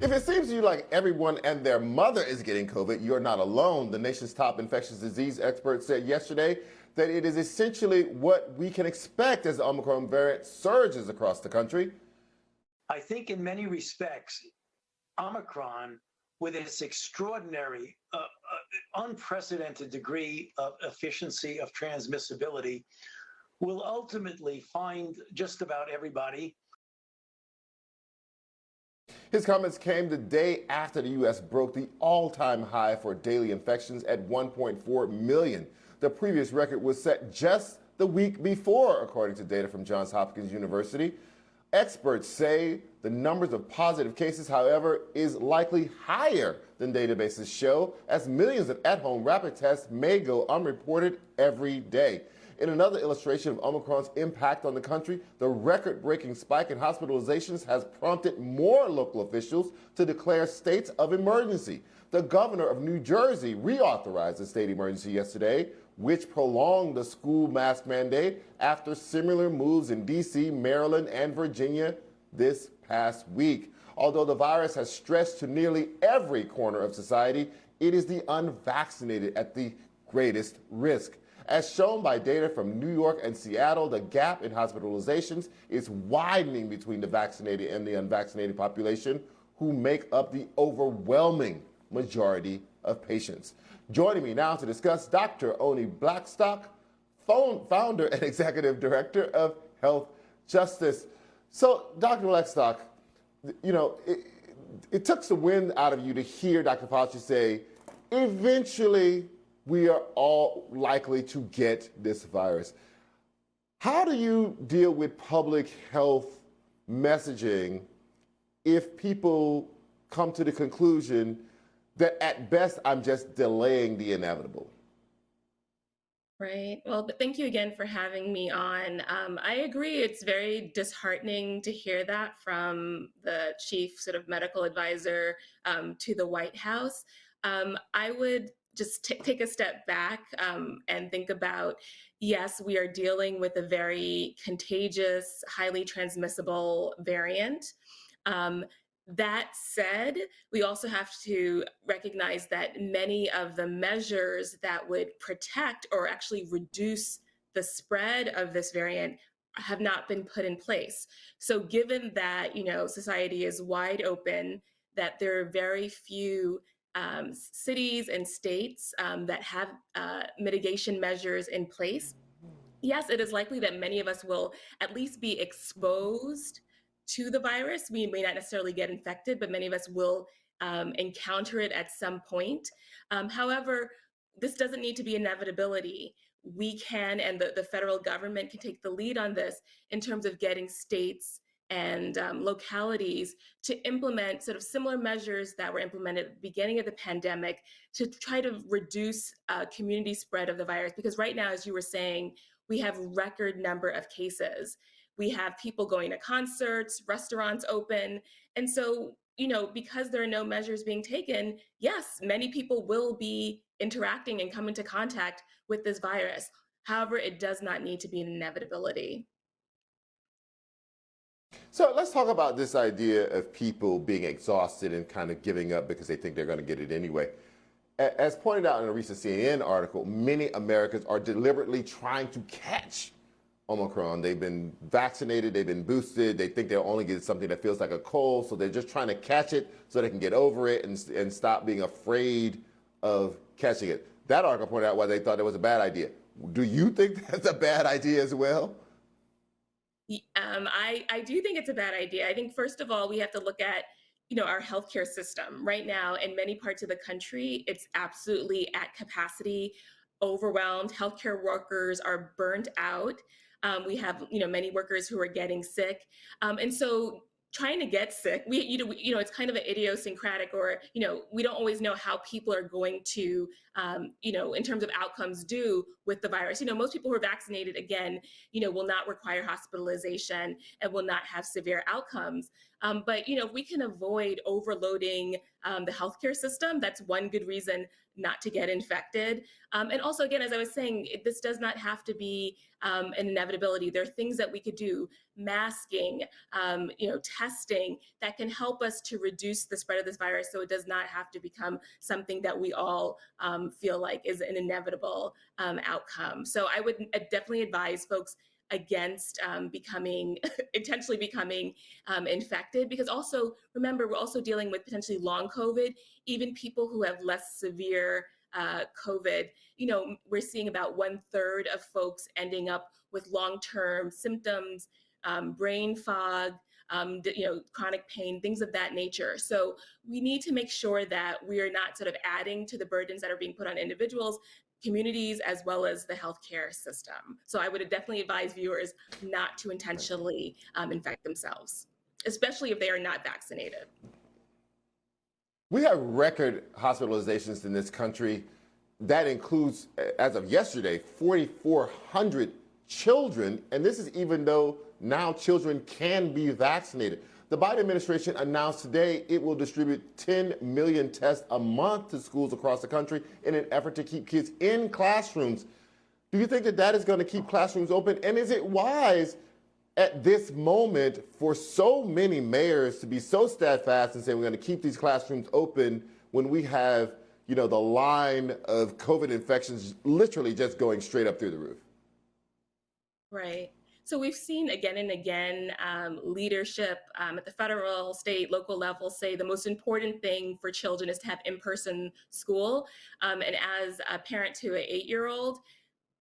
If it seems to you like everyone and their mother is getting COVID, you're not alone. The nation's top infectious disease expert said yesterday that it is essentially what we can expect as the Omicron variant surges across the country. I think in many respects, Omicron, with its extraordinary, unprecedented degree of efficiency of transmissibility, will ultimately find just about everybody. His comments came the day after the U.S. broke the all-time high for daily infections at 1.4 million. The previous record was set just the week before, according to data from Johns Hopkins University. Experts say the numbers of positive cases, however, is likely higher than databases show, as millions of at-home rapid tests may go unreported every day. In another illustration of Omicron's impact on the country, the record-breaking spike in hospitalizations has prompted more local officials to declare states of emergency. The governor of New Jersey reauthorized the state emergency yesterday, which prolonged the school mask mandate after similar moves in D.C., Maryland, and Virginia this past week. Although the virus has stretched to nearly every corner of society, it is the unvaccinated at the greatest risk. As shown by data from New York and Seattle, the gap in hospitalizations is widening between the vaccinated and the unvaccinated population, who make up the overwhelming majority of patients. Joining me now to discuss, Dr. Oni Blackstock, founder and executive director of Health Justice. So, Dr. Blackstock, you know, it took some wind out of you to hear Dr. Fauci say, eventually we are all likely to get this virus. How do you deal with public health messaging if people come to the conclusion that at best I'm just delaying the inevitable? Right. Well, but thank you again for having me on. I agree. It's very disheartening to hear that from the chief sort of medical advisor to the White House. I would just take a step back and think about, yes, we are dealing with a very contagious, highly transmissible variant. Um, that said, we also have to recognize that many of the measures that would protect or actually reduce the spread of this variant have not been put in place. So given that, society is wide open, that there are very few cities and states that have mitigation measures in place, yes, it is likely that many of us will at least be exposed to the virus. We may not necessarily get infected, but many of us will encounter it at some point. However, this doesn't need to be inevitability. We can, and the federal government can take the lead on this in terms of getting states and localities to implement sort of similar measures that were implemented at the beginning of the pandemic to try to reduce community spread of the virus. Because right now, as you were saying, we have record number of cases. We have people going to concerts, restaurants open. And so, because there are no measures being taken, yes, many people will be interacting and come into contact with this virus. However, it does not need to be an inevitability. So let's talk about this idea of people being exhausted and kind of giving up because they think they're going to get it anyway. As pointed out in a recent CNN article, many Americans are deliberately trying to catch Omicron. They've been vaccinated, they've been boosted, they think they'll only get something that feels like a cold, so they're just trying to catch it so they can get over it and stop being afraid of catching it. That article pointed out why they thought it was a bad idea. Do you think that's a bad idea as well? I do think it's a bad idea. I think, first of all, we have to look at our healthcare system right now. In many parts of the country, it's absolutely at capacity, overwhelmed. Healthcare workers are burnt out. We have many workers who are getting sick, and so trying to get sick, it's kind of an idiosyncratic, or we don't always know how people are going to in terms of outcomes do with the virus. Most people who are vaccinated, again, will not require hospitalization and will not have severe outcomes. But if we can avoid overloading the healthcare system, that's one good reason not to get infected. And also, again, as I was saying, this does not have to be an inevitability. There are things that we could do, masking, testing, that can help us to reduce the spread of this virus, so it does not have to become something that we all feel like is an inevitable outcome. So I would definitely advise folks against intentionally becoming infected, because also remember, we're also dealing with potentially long COVID. Even people who have less severe COVID, we're seeing about 1/3 of folks ending up with long-term symptoms, brain fog, chronic pain, things of that nature. So we need to make sure that we are not sort of adding to the burdens that are being put on individuals, communities, as well as the healthcare system. So I would definitely advise viewers not to intentionally infect themselves, especially if they are not vaccinated. We have record hospitalizations in this country. That includes, as of yesterday, 4,400 children. And this is even though now children can be vaccinated. The Biden administration announced today it will distribute 10 million tests a month to schools across the country in an effort to keep kids in classrooms. Do you think that that is going to keep classrooms open? And is it wise at this moment for so many mayors to be so steadfast and say we're going to keep these classrooms open when we have, the line of COVID infections literally just going straight up through the roof? Right. So we've seen again and again leadership at the federal, state, local level say the most important thing for children is to have in-person school. And as a parent to an 8-year-old,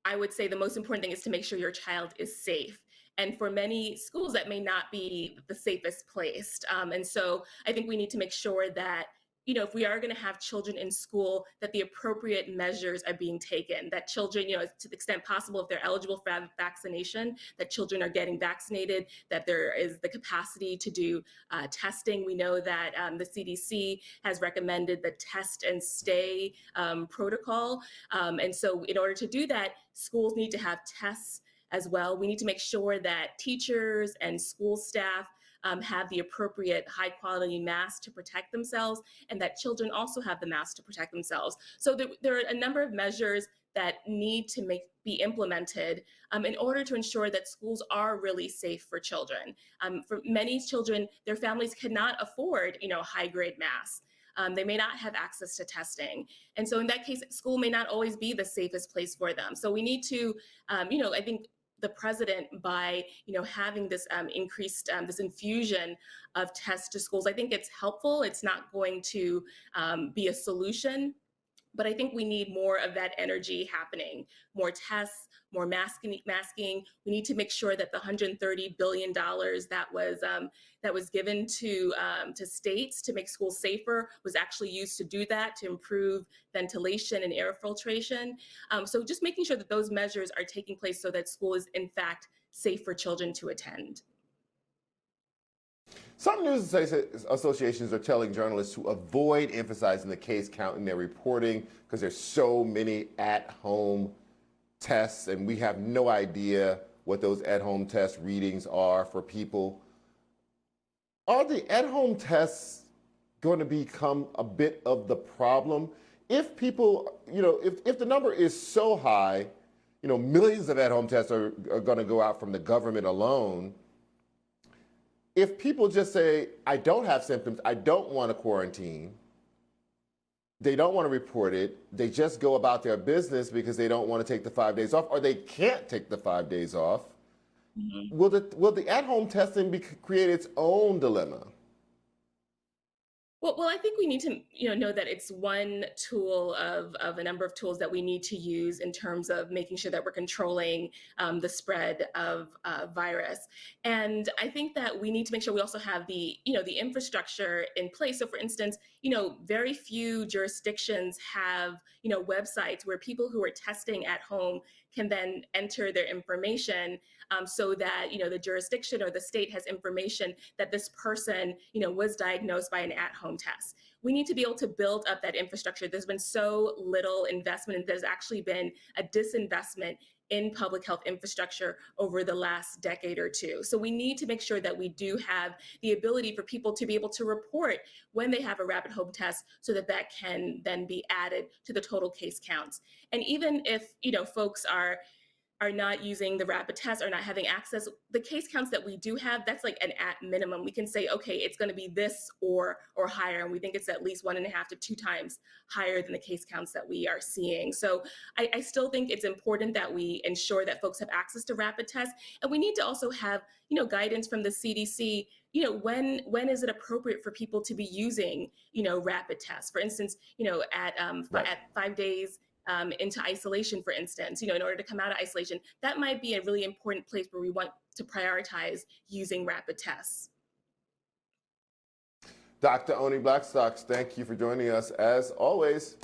I would say the most important thing is to make sure your child is safe. And for many schools, that may not be the safest place. And so I think we need to make sure that, if we are going to have children in school, that the appropriate measures are being taken, that children, to the extent possible, if they're eligible for vaccination, that children are getting vaccinated, that there is the capacity to do testing. We know that the CDC has recommended the test and stay protocol. And so in order to do that, schools need to have tests as well. We need to make sure that teachers and school staff have the appropriate high quality masks to protect themselves, and that children also have the masks to protect themselves. So there are a number of measures that need to be implemented in order to ensure that schools are really safe for children. For many children, their families cannot afford, high grade masks. They may not have access to testing. And so in that case, school may not always be the safest place for them. So we need to, I think the president, by having this increased this infusion of tests to schools, I think it's helpful. It's not going to be a solution, but I think we need more of that energy happening, more tests, more masking. We need to make sure that the $130 billion that was given to states to make schools safer was actually used to do that, to improve ventilation and air filtration. So just making sure that those measures are taking place so that school is in fact safe for children to attend. Some news associations are telling journalists to avoid emphasizing the case count in their reporting because there's so many at-home tests, and we have no idea what those at-home test readings are for people. Are the at-home tests going to become a bit of the problem? If people, if the number is so high, millions of at-home tests are going to go out from the government alone. If people just say, I don't have symptoms, I don't want to quarantine, they don't want to report it, they just go about their business because they don't want to take the 5 days off, or they can't take the 5 days off, will the at-home testing create its own dilemma? Well, I think we need to know that it's one tool of a number of tools that we need to use in terms of making sure that we're controlling the spread of virus. And I think that we need to make sure we also have the infrastructure in place. So for instance, very few jurisdictions have websites where people who are testing at home can then enter their information so that the jurisdiction or the state has information that this person was diagnosed by an at-home test. We need to be able to build up that infrastructure. There's been so little investment, and there's actually been a disinvestment in public health infrastructure over the last decade or two. So we need to make sure that we do have the ability for people to be able to report when they have a rapid home test so that that can then be added to the total case counts. And even if, folks are not using the rapid test or not having access, the case counts that we do have, that's like an at minimum. We can say, okay, it's going to be this or higher, and we think it's at least 1.5 to 2 times higher than the case counts that we are seeing. So I still think it's important that we ensure that folks have access to rapid tests, and we need to also have guidance from the CDC. When is it appropriate for people to be using rapid tests? For instance, Right. at 5 days into isolation, for instance, in order to come out of isolation, that might be a really important place where we want to prioritize using rapid tests. Dr. Oni Blackstock, thank you for joining us as always.